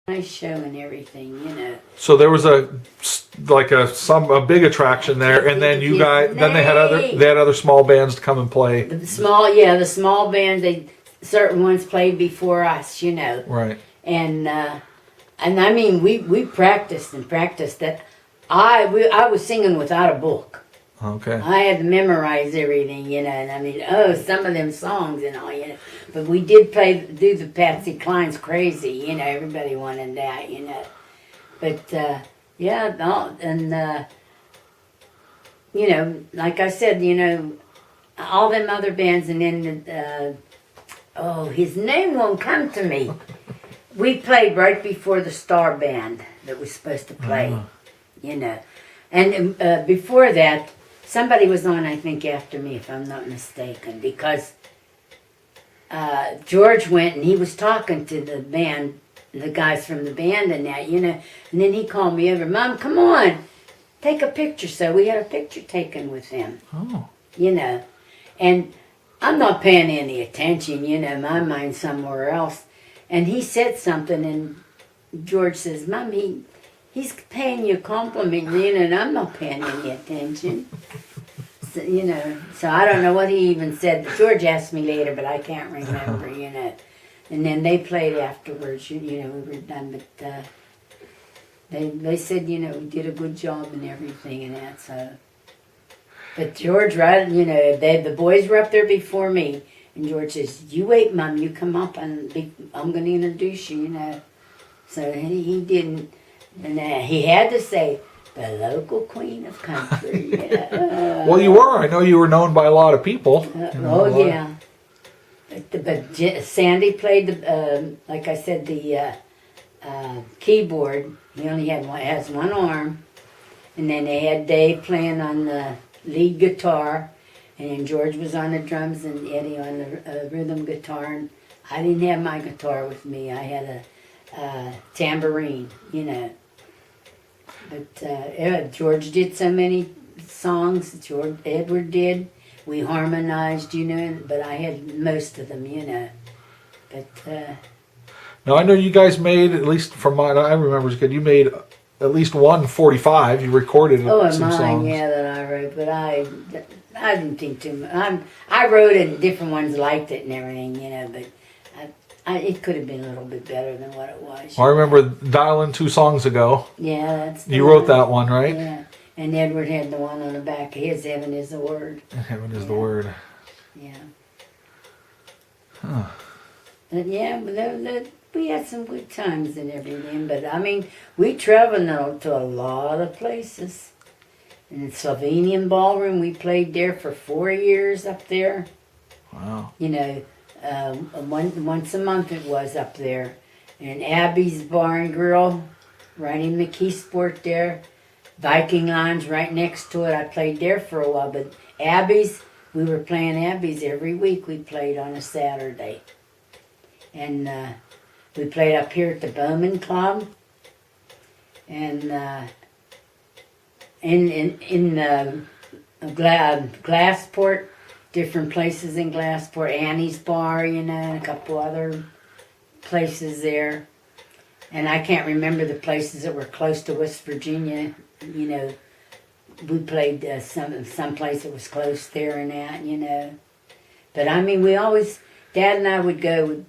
nice show and everything, you know. So there was a big attraction there, and then you guys then they had other small bands to come and play. The small bands, certain ones played before us, you know. Right. And I mean we practiced that. I was singing without a book. Okay. I had to memorize everything, you know, and I mean, some of them songs and all, you know. But we did do the Patsy Cline's Crazy, you know, everybody wanted that, you know. But, yeah, no, and, you know, like I said, you know, all them other bands, and then, his name won't come to me. We played right before the Star Band that was supposed to play, you know. And before that, somebody was on, I think, after me, if I'm not mistaken, because George went and he was talking to the band, the guys from the band and that, you know, and then he called me over, Mom, come on, take a picture. So we had a picture taken with him, you know, and I'm not paying any attention, you know, my mind's somewhere else. And he said something, and George says, Mom, he's paying you a compliment, you know, and I'm not paying any attention. So, you know, so I don't know what he even said. George asked me later, but I can't remember, you know. And then they played afterwards, you know, we were done. But they said, you know, we did a good job and everything and that, so. But George, right, you know, the boys were up there before me. And George says, you wait, Mom, you come up and I'm going to introduce you, you know. So he didn't. And he had to say, the local queen of country. Yeah. Well, you were. I know you were known by a lot of people. Yeah. But Sandy played the, like I said, the keyboard. He only has one arm, and then they had Dave playing on the lead guitar, and then George was on the drums and Eddie on the rhythm guitar. And I didn't have my guitar with me. I had a tambourine, you know. But George did so many songs. Edward did. We harmonized, you know, but I had most of them, you know. But now I know you guys made, at least from mine, I remember as good. You made at least 145. You recorded some songs. Yeah, that I wrote, but I didn't think too much. I wrote it, and different ones liked it and everything, you know, but. It could have been a little bit better than what it was. Well, I remember Dialing 2 songs ago. Yeah, that's the You wrote that one, right? Yeah, and Edward had the one on the back of his, Heaven is the Word. Heaven is the Word. Yeah. Huh. But yeah, we had some good times and everything, but I mean, we traveled to a lot of places. In the Slovenian Ballroom, we played there for 4 years up there. Wow. You know, once a month it was up there. And Abby's Bar and Grill, right in McKeesport there. Viking Lounge right next to it. I played there for a while, but Abby's, we were playing Abby's every week. We played on a Saturday. And we played up here at the Bowman Club. And in Glassport, different places in Glassport, Annie's Bar, you know, and a couple other places there. And I can't remember the places that were close to West Virginia. You know, we played some place that was close there and that, you know. But I mean, we always, Dad and I would go,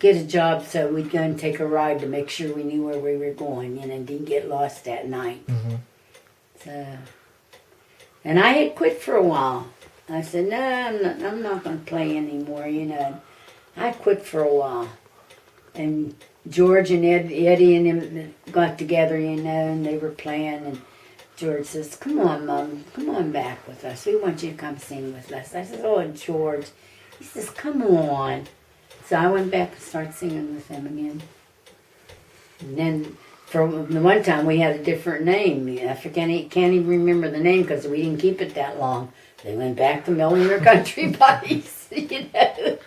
get a job, so we'd go and take a ride to make sure we knew where we were going, you know, and didn't get lost that night. Mm-hmm. So, and I had quit for a while. I said, no, I'm not going to play anymore, you know. I quit for a while. And George and Eddie and him got together, you know, and they were playing. And George says, come on, Mom, come on back with us. We want you to come sing with us. I said, oh, George. He says, come on. So I went back and started singing with them again. And then for the one time we had a different name. I can't even remember the name because we didn't keep it that long. They went back to Millie and her country buddies, you know.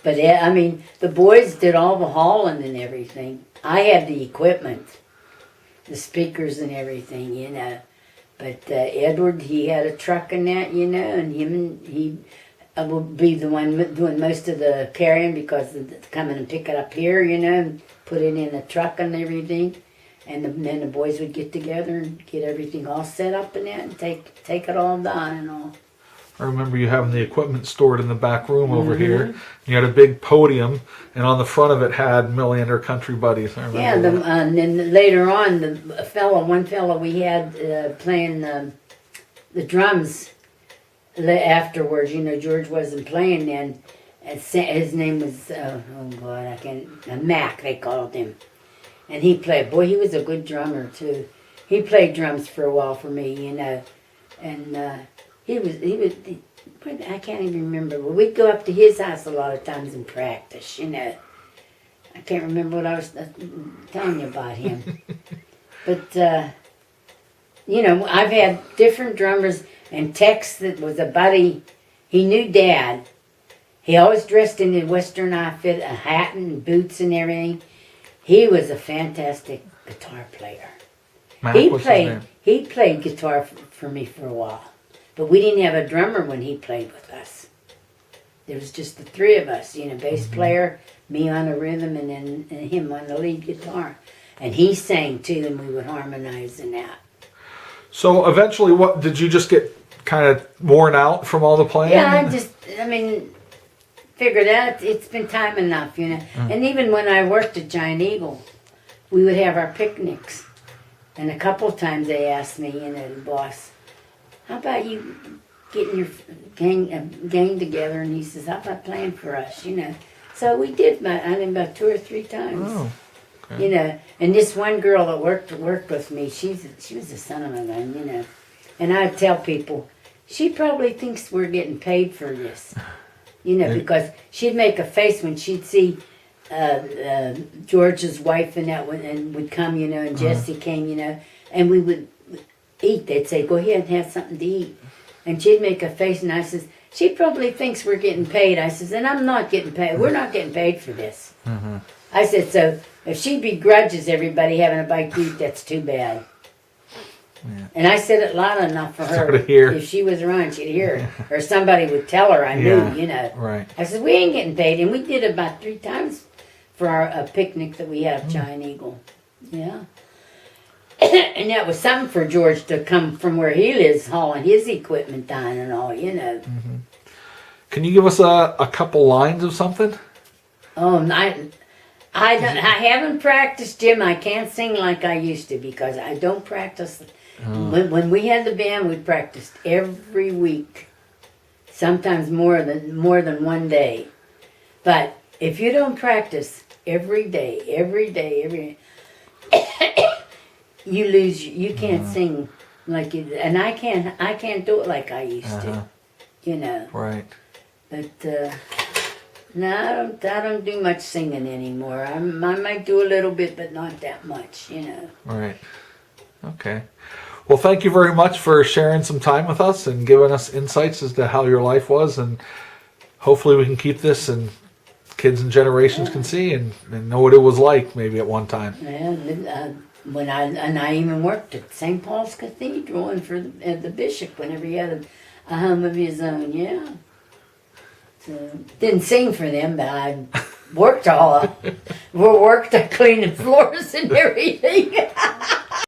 But yeah, I mean, the boys did all the hauling and everything. I had the equipment, the speakers and everything, you know. But Edward, he had a truck and that, you know, and I will be the one doing most of the carrying because they come in and pick it up here, and put it in the truck and everything. And then the boys would get together and get everything all set up and that and take it all down and all. I remember you having the equipment stored in the back room over here. You had a big podium, and on the front of it had Millie and her country buddies. I remember and then later on, one fella we had playing the drums afterwards. George wasn't playing then. And his name was, Mac, they called him. And he played. Boy, he was a good drummer, too. He played drums for a while for me, And he was, I can't even remember. Well, we'd go up to his house a lot of times and practice, I can't remember what I was telling you about him. But, I've had different drummers, and Tex, that was a buddy, he knew Dad. He always dressed in a Western outfit, a hat and boots and everything. He was a fantastic guitar player. Mac, he played guitar for me for a while. But we didn't have a drummer when he played with us. There was just the three of us, bass player, me on the rhythm, and then him on the lead guitar. And he sang too, and we would harmonize and that. So eventually, what did you just get kind of worn out from all the playing? Yeah, figured out it's been time enough, And even when I worked at Giant Eagle, we would have our picnics. And a couple of times they asked me, the boss, how about you getting your gang together? And he says, how about playing for us, So we did about 2 or 3 times. Oh, okay. And this one girl that worked with me, she was a son of a gun, And I'd tell people, she probably thinks we're getting paid for this. Because she'd make a face when she'd see George's wife and that one, and would come, and Jesse came, and we would eat. They'd say, go ahead and have something to eat. And she'd make a face, and I says, she probably thinks we're getting paid. I says, and I'm not getting paid. We're not getting paid for this. Mm-hmm. I said, so if she begrudges everybody having a bite to eat, that's too bad. Yeah. And I said it loud enough for her. If she was around, she'd hear it. Or somebody would tell her I knew, Right. I said, we ain't getting paid. And we did it about 3 times for our picnic that we had at Giant Eagle. Yeah. And that was something for George to come from where he lives, hauling his equipment down and all, Mm-hmm. Can you give us a couple lines of something? Oh, I haven't practiced, Jim. I can't sing like I used to because I don't practice. When we had the band, we practiced every week, sometimes more than one day. But if you don't practice every day, you lose. You can't sing like you. And I can't do it like I used to. Right. But no, I don't do much singing anymore. I might do a little bit, but not that much. Right. Okay. Well, thank you very much for sharing some time with us and giving us insights as to how your life was, and hopefully we can keep this and kids and generations can see and know what it was like maybe at one time. Yeah, I even worked at St. Paul's Cathedral and for the bishop whenever he had a home of his own. Yeah. So, didn't sing for them, but I worked at cleaning floors and everything.